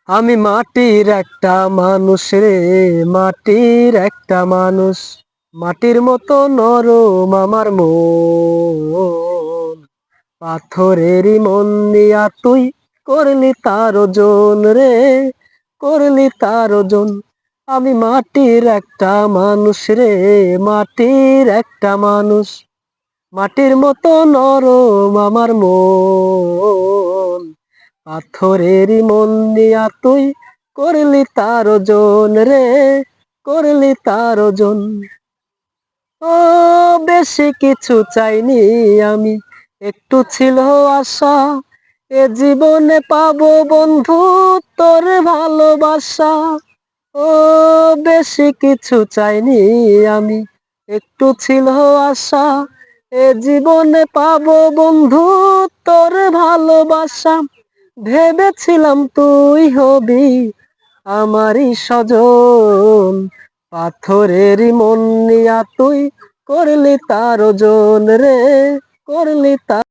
আমি মাটির একটা মানুষ রে, মাটির একটা মানুষ। মাটির মতো নরম আমার মন, পাথরেরই মন দিয়া তুই করলি তার ওজন রে, করলি তার ওজন। আমি মাটির একটা মানুষ রে, মাটির একটা মানুষ। মাটির মতো নরম আমার মন, পাথরেরই মন দিয়া তুই করলি তার ওজন রে, করলি তার ওজন। ও বেশি কিছু চাইনি আমি, একটু ছিল আশা, এ জীবনে পাবো বন্ধু তোর ভালোবাসা। ও বেশি কিছু চাইনি আমি, একটু ছিল আশা, এ জীবনে পাবো বন্ধু তোর ভালোবাসা। ভেবেছিলাম তুই হবি আমারই স্বজন, পাথরেরই মন নিয়া তুই করলি তার ওজন রে, করলি তার